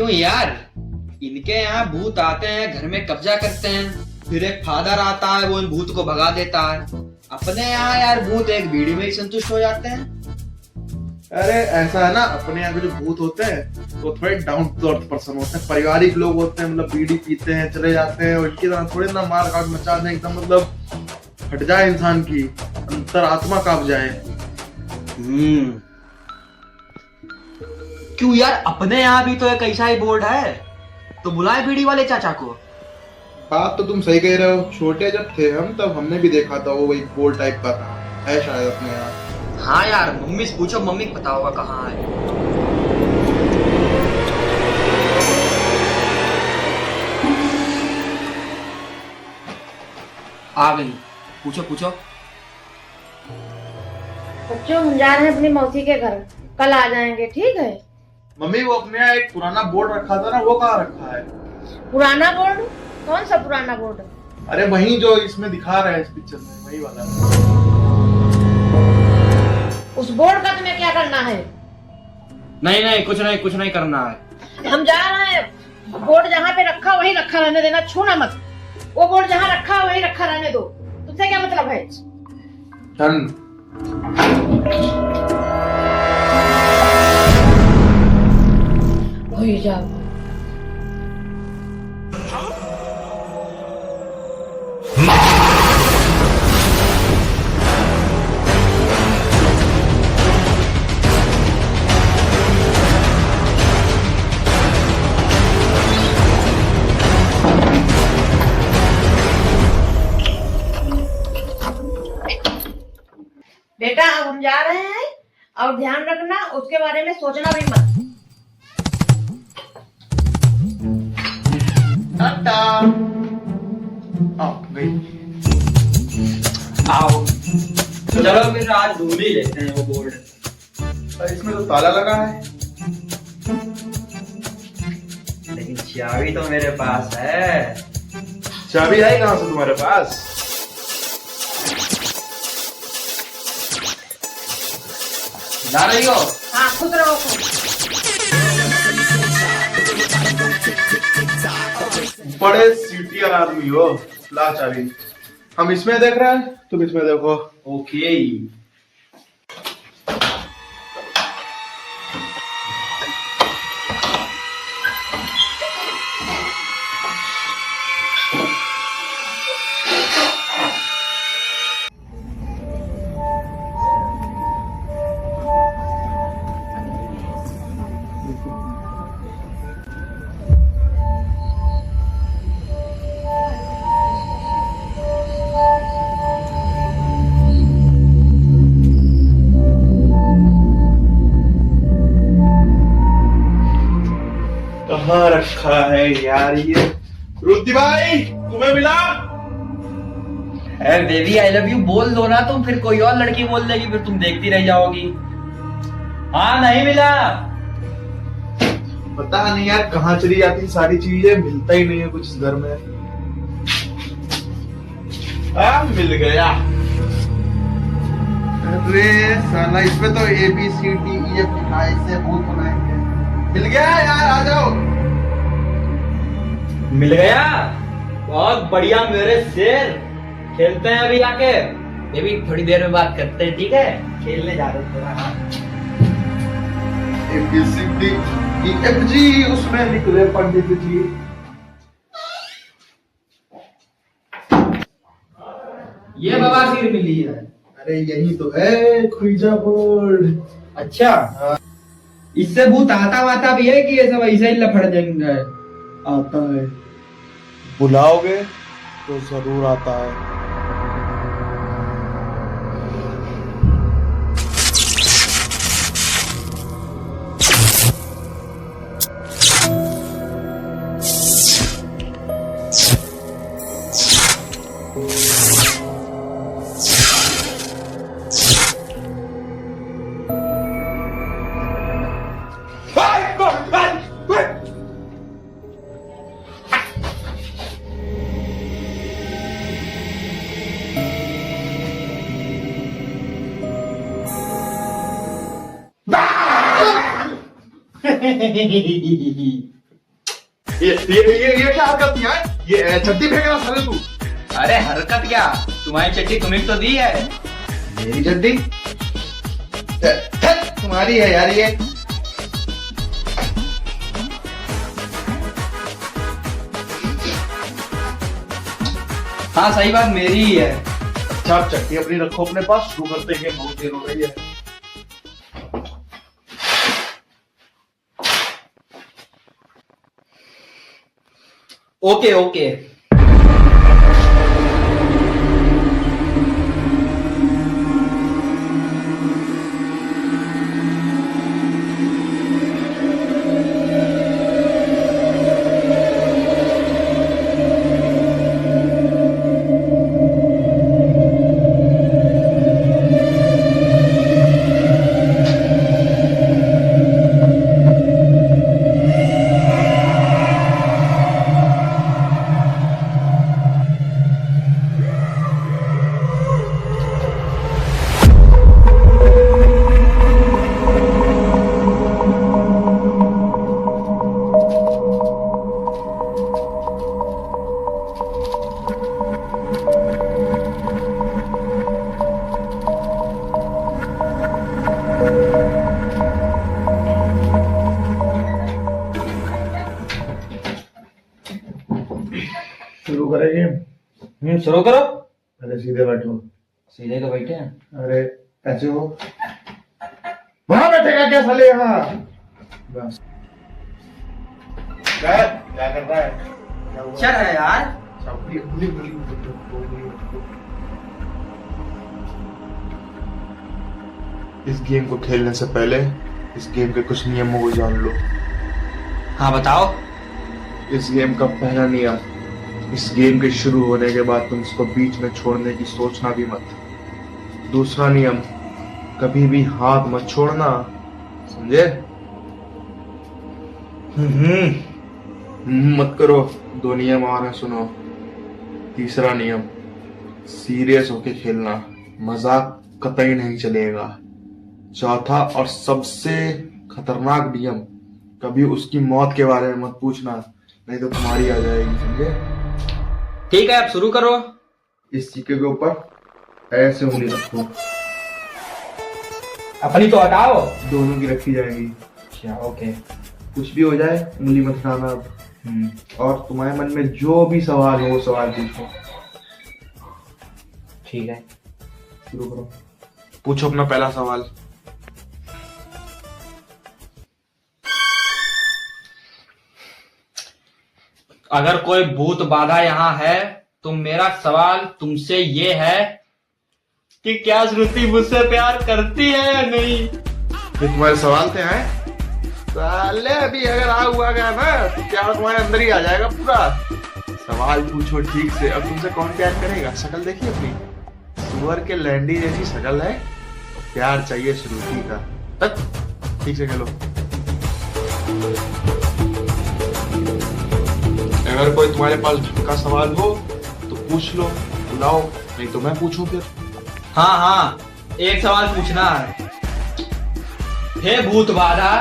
क्यों यार, इनके यहाँ भूत आते हैं, घर में कब्जा करते हैं, फिर एक फादर आता है, वो इन भूत को भगा देता है। अपने यहाँ यार भूत एक बीड़ी में ही संतुष्ट हो जाते हैं। अरे ऐसा है ना, अपने यहाँ के जो भूत होते हैं वो थोड़े डाउन टू अर्थ पर्सन होते हैं, पारिवारिक लोग होते हैं, मतलब बीड़ी पीते हैं चले जाते हैं, और इनकी तरह थोड़े ना मार काट मचा दें, एकदम मतलब हट जाए इंसान की अंतरात्मा कांप जाए। क्यों यार, अपने यहाँ भी तो एक ऐसा ही बोर्ड है, तो बुलाए बीड़ी वाले चाचा को। बात तो तुम सही कह रहे हो, छोटे जब थे हम तब हमने भी देखा था, वो एक बोर्ड टाइप का था, है शायद अपने यहाँ। हाँ यार, मम्मी से पूछो, मम्मी को पता होगा कहाँ है। आ गई, पूछो पूछो। बच्चों हम जा रहे हैं अपनी मौसी के घर, कल आ जाएंगे, ठीक है। मम्मी वो अपने यहाँ एक पुराना बोर्ड रखा था ना, वो कहाँ रखा है? पुराना बोर्ड? कौन सा पुराना बोर्ड? अरे वही जो इसमें दिखा रहे हैं इस पिक्चर में, वही वाला। उस बोर्ड का तुम्हें क्या करना है? नहीं नहीं, कुछ नहीं करना है। हम जा रहे हैं, बोर्ड जहाँ पे रखा वही रखा रहने देना, छूना मत। वो बोर्ड जहाँ रखा वही रखा रहने दो। तुमसे क्या मतलब है? डन। वही जाओ। बेटा अब हम जा रहे हैं, और ध्यान रखना उसके बारे में सोचना भी मत। टाटा। गई। आओ चलो फिर आज ढूंढ ही लेते हैं वो बोर्ड। इसमें तो ताला लगा है, लेकिन चाबी तो मेरे पास है। चाबी है कहाँ से तुम्हारे पास? जा रही हो? हाँ खुद रहो। बड़े सीटियर आदमी हो, ला चाबी। हम इसमें देख रहे हैं, तुम इसमें देखो। ओके। कहाँ रखा है यार ये? रुद्दी भाई तुम्हें मिला? अरे बेबी आई लव यू बोल दो ना तुम, फिर कोई और लड़की बोल देगी, फिर तुम देखती रह जाओगी। हाँ नहीं मिला। पता नहीं यार कहाँ चली जाती सारी चीजें, मिलता ही नहीं है कुछ इस घर में। मिल गया। अरे साला इसमें तो ABCDEF लिखा है, इससे भूत बनाएंगे। मिल गया यार, आ जाओ। मिल गया, बहुत बढ़िया मेरे शेर। खेलते हैं अभी आके। बेबी थोड़ी देर में बात करते हैं, ठीक है? खेलने जा रहे हैं थोड़ा। हाँ ABCDEFG उसमें निकले पंडित जी। ये बवासीर मिली है। अरे यही तो है खुईजा बोर्ड। अच्छा, इससे भूत आता वाता भी है कि ये सब ऐसे ही लफड़ देंगे? आता है, बुलाओगे तो जरूर आता है। ये क्या हरकत किया है? ये चड्डी फेंक रहा साले तू। अरे हरकत क्या, तुम्हारी चड्डी तुम्हें तो दी है। मेरी चड्डी तुम्हारी है यार ये। हाँ सही बात, मेरी ही है। अच्छा आप चट्टी अपनी रखो अपने पास, शुरू करते हैं, बहुत देर हो रही है। Okay okay. शुरू करेंगे। शुरू करो। पहले सीधे बैठो। सीधे तो बैठे हैं। अरे ऐसे हो, वहां बैठेगा क्या साले यहाँ? बस क्या कर रहा है? क्या हुआ? चल है यार। इस गेम को खेलने से पहले इस गेम के कुछ नियमों को जान लो। हाँ बताओ। इस गेम का पहला नियम, इस गेम के शुरू होने के बाद तुम इसको बीच में छोड़ने की सोचना भी मत। दूसरा नियम, कभी भी हाथ मत छोड़ना, समझे? मत करो। दो नियम और हैं, सुनो। तीसरा नियम, सीरियस होके खेलना, मजाक कतई नहीं चलेगा। चौथा और सबसे खतरनाक नियम, कभी उसकी मौत के बारे में मत पूछना, नहीं तो तुम्हारी आ जाएगी, समझे? ठीक है, अब शुरू करो। इस सिक्के के ऊपर ऐसे उंगली रखो। अपनी तो हटाओ। दोनों की रखी जाएगी। अच्छा ओके। कुछ भी हो जाए उंगली मत उठाना अब। और तुम्हारे मन में जो भी सवाल हो वो सवाल पूछो। ठीक है, शुरू करो। पूछो अपना पहला सवाल। अगर कोई भूत बाधा यहाँ है तो मेरा सवाल तुमसे ये है कि क्या श्रुति मुझसे प्यार करती है या नहीं? ये तुम्हारे सवाल थे हैं? साले अभी अगर आ हुआ गया ना तो प्यार तुम्हारे अंदर ही आ जाएगा पूरा। सवाल पूछो ठीक से। अब तुमसे कौन प्यार करेगा? शक्ल देखिए अपनी, सुअर के लैंडी जैसी शक्ल है। प्यार चाहिए श्रुति का। तक ठीक से खेलो। अगर कोई तुम्हारे पास का सवाल हो तो पूछ लो, बुलाओ, नहीं तो मैं पूछूं फिर। हाँ हाँ, एक सवाल पूछना है। हे भूत बाधा,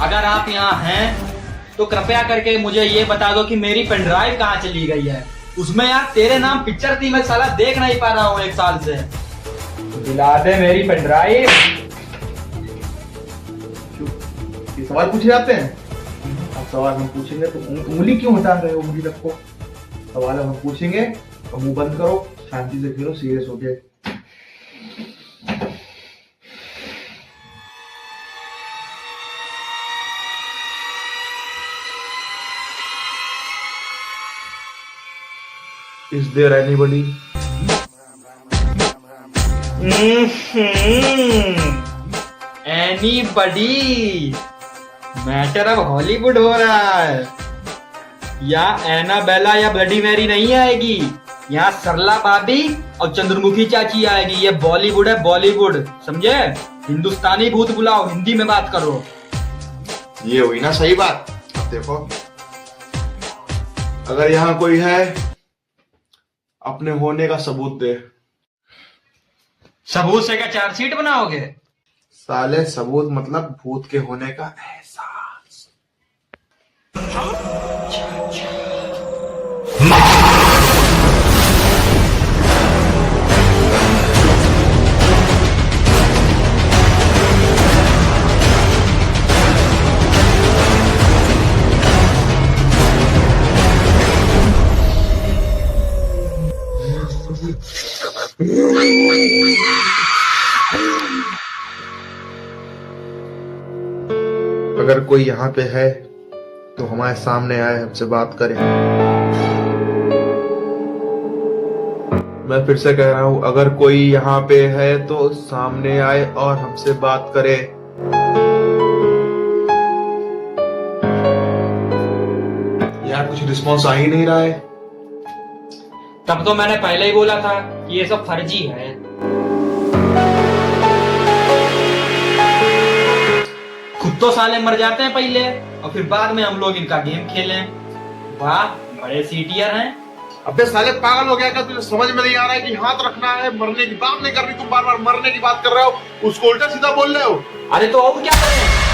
अगर आप यहाँ हैं तो कृपया करके मुझे ये बता दो कि मेरी पेनड्राइव कहाँ चली गई है। उसमें यार तेरे नाम पिक्चर थी, मैं साला देख नहीं पा रहा हूँ 1 साल से। दिला दे मेरी पेनड्राइव। ये सवाल पूछे जाते हैं? अब सवाल हम पूछेंगे तो उंगली क्यों हटा रहे हो? उंगली रखो। सवाल हम पूछेंगे तो मुंह बंद करो, शांति से खेलो, सीरियस हो गए। Is there anybody? Anybody? Matter अब हॉलीवुड हो रहा है। या एनाबेला या ब्लडी मैरी नहीं आएगी, यहाँ सरला भाभी और चंद्रमुखी चाची आएगी। ये बॉलीवुड है, बॉलीवुड, समझे? हिंदुस्तानी भूत बुलाओ, हिंदी में बात करो। ये हुई ना सही बात। अब देखो, अगर यहाँ कोई है अपने होने का सबूत दे। सबूत से क्या चार्जशीट बनाओगे? साले सबूत मतलब भूत के होने का एहसास। अगर कोई यहाँ पे है तो हमारे सामने आए, हमसे बात करे। मैं फिर से कह रहा हूँ, अगर कोई यहाँ पे है तो सामने आए और हमसे बात करे। यार कुछ रिस्पॉन्स आ ही नहीं रहा है। तब तो मैंने पहले ही बोला था कि ये सब फर्जी है। खुद तो साले मर जाते हैं पहले और फिर बाद में हम लोग इनका गेम खेलें। वाह, बड़े सीटियर हैं। अबे साले पागल हो गया क्या? तुझे समझ में नहीं आ रहा है कि हाथ रखना है, मरने की बात नहीं करनी। तुम बार बार मरने की बात कर रहे हो, उसको उल्टा सीधा बोल रहे हो। अरे तो और क्या करें?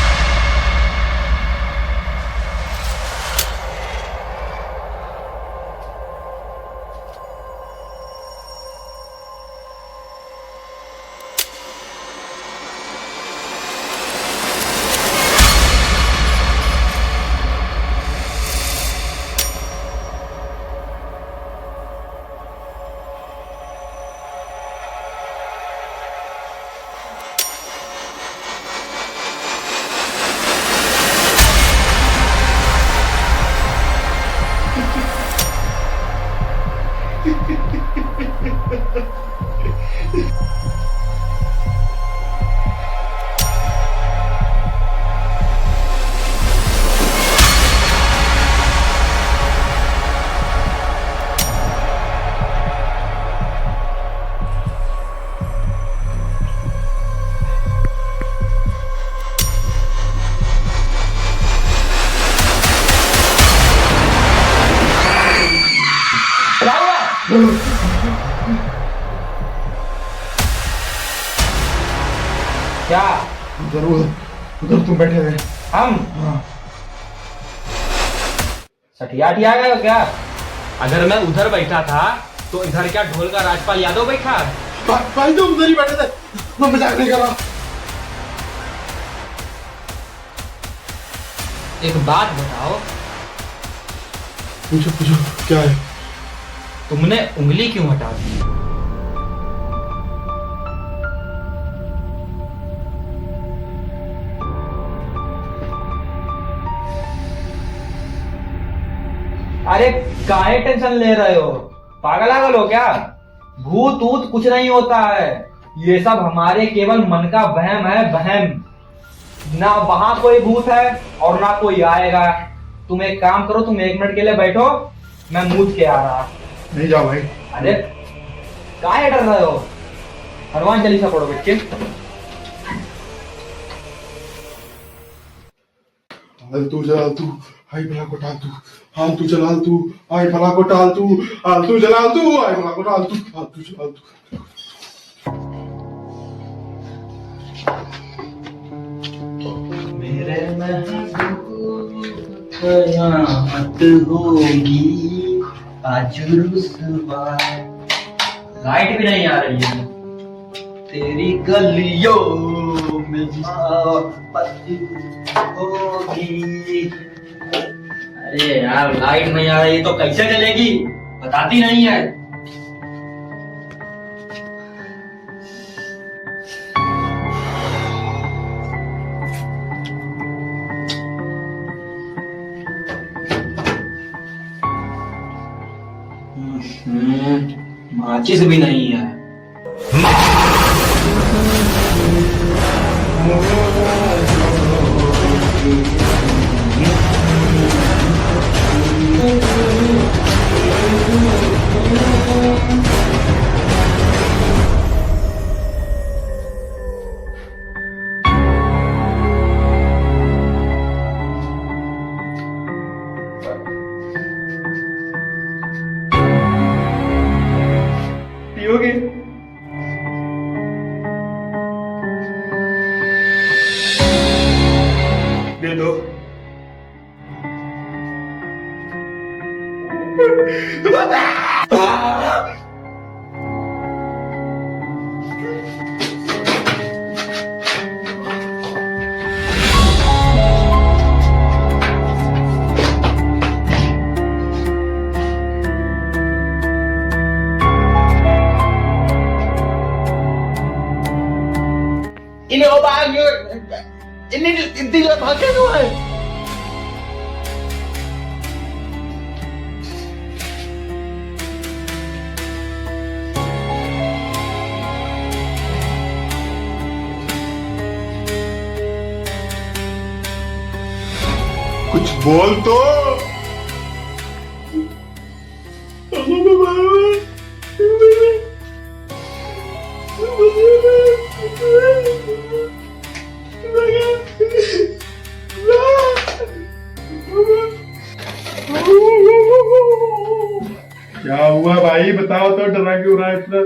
क्या? उधर तुम बैठे थे। हम? हाँ। सठियाठी आ गए हो क्या? अगर मैं उधर बैठा था तो इधर क्या ढोल का राजपाल यादव बैठा? भाई तो उधर ही बैठे थे, मैं मजाक नहीं कर रहा। एक बात बताओ, पूछो पूछो, क्या है? तुमने उंगली क्यों हटा दी? अरे काहे टेंशन ले रहे हो? पागल आगल हो क्या? भूत ऊत कुछ नहीं होता है, ये सब हमारे केवल मन का वहम है, वहम। ना वहां कोई भूत है और ना कोई आएगा। तुम एक काम करो, तुम 1 मिनट के लिए बैठो, मैं मूत के आ रहा। नहीं जाओ भाई। अरे काहे डर रहे हो? हनुमान चालीसा पढ़ो बच्चे। हाल तू जलाल तू, हाय भला को टाल तू। हाल तू जलाल तू, हाय भला को टाल तू। हाल तू जलाल तू, हाय भला को टाल तू। हाल तू जलाल तू। मेरे महबूब कयामत होगी आज रुसवा। लाइट भी नहीं आ रही है। तेरी गलियों में मोहब्बत होगी। अरे यार, लाइट नहीं आ रही तो कैसे चलेगी? बताती नहीं है। माचिस भी नहीं है। पियोगे? दे दो। Ini obat ini tidak pakai tuh. कुछ बोल तो। क्या हुआ भाई, बताओ तो, डरा क्यों रहा है इतना?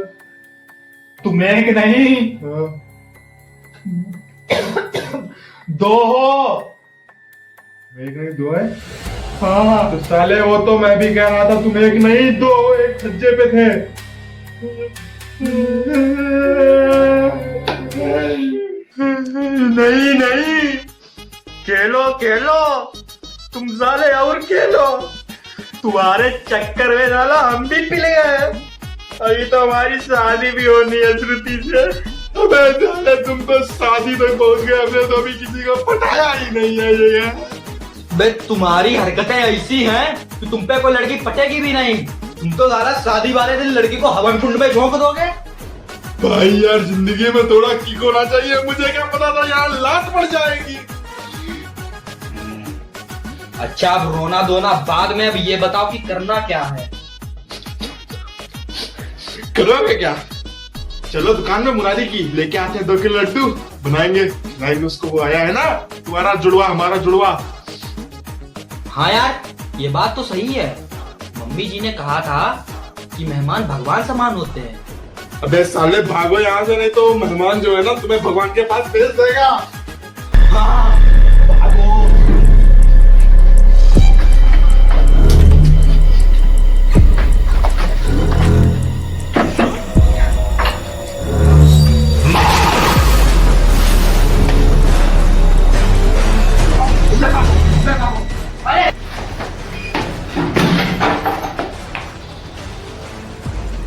तुम्हें कि नहीं दो हो। एक नहीं दो है? हाँ तो साले वो तो मैं भी कह रहा था, तुम एक नहीं दो, एक छज्जे पे थे। नहीं नहीं, खेलो खेलो, तुम साले और खेलो। तुम्हारे चक्कर में साला हम भी पिल गए। अभी तो हमारी शादी भी होनी है श्रुति से। अबे साले तुम तो शादी तक पहुंच गए, हमने तो अभी किसी को पटाया ही नहीं है ये। बे तुम्हारी हरकतें ऐसी हैं कि तुम पे कोई लड़की पटेगी भी नहीं। तुम तो साला शादी वाले दिन लड़की को हवन कुंड में झोंक दोगे। भाई यार, जिंदगी में थोड़ा किक होना चाहिए। मुझे क्या पता था यार लात पड़ जाएगी। अच्छा अब रोना धोना बाद में, अब ये बताओ कि करना क्या है। करोगे क्या? चलो दुकान में मुरादी की लेके आते हैं 2 किलो लड्डू, बनाएंगे खिलाएंगे उसको। वो आया है ना तुम्हारा जुड़वा, हमारा जुड़वा। हाँ यार, ये बात तो सही है। मम्मी जी ने कहा था कि मेहमान भगवान समान होते हैं। अबे साले भागो यहाँ से, नहीं तो मेहमान जो है ना तुम्हें भगवान के पास भेज देगा। हाँ भागो।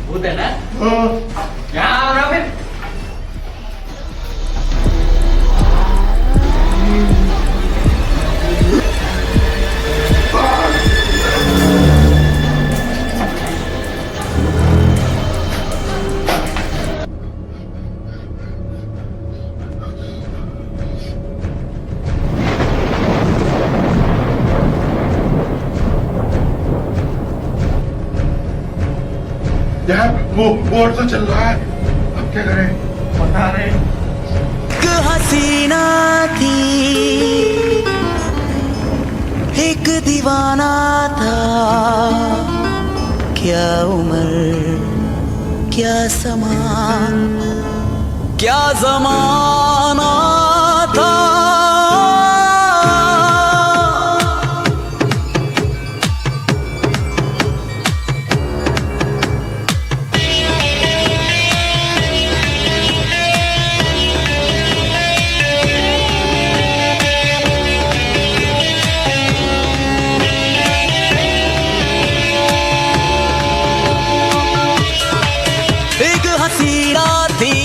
भूत है ना? यहाँ आओ ना फिर। यार वो बोर्ड तो चल रहा है, अब क्या करें? पता नहीं। एक हसीना थी, एक दीवाना था, क्या उम्र क्या समा, क्या जमाना था। एक हसीना थी,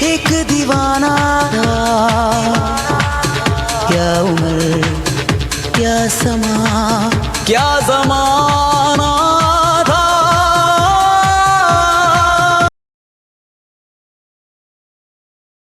एक दीवाना था, क्या उम्र क्या समा, क्या जमा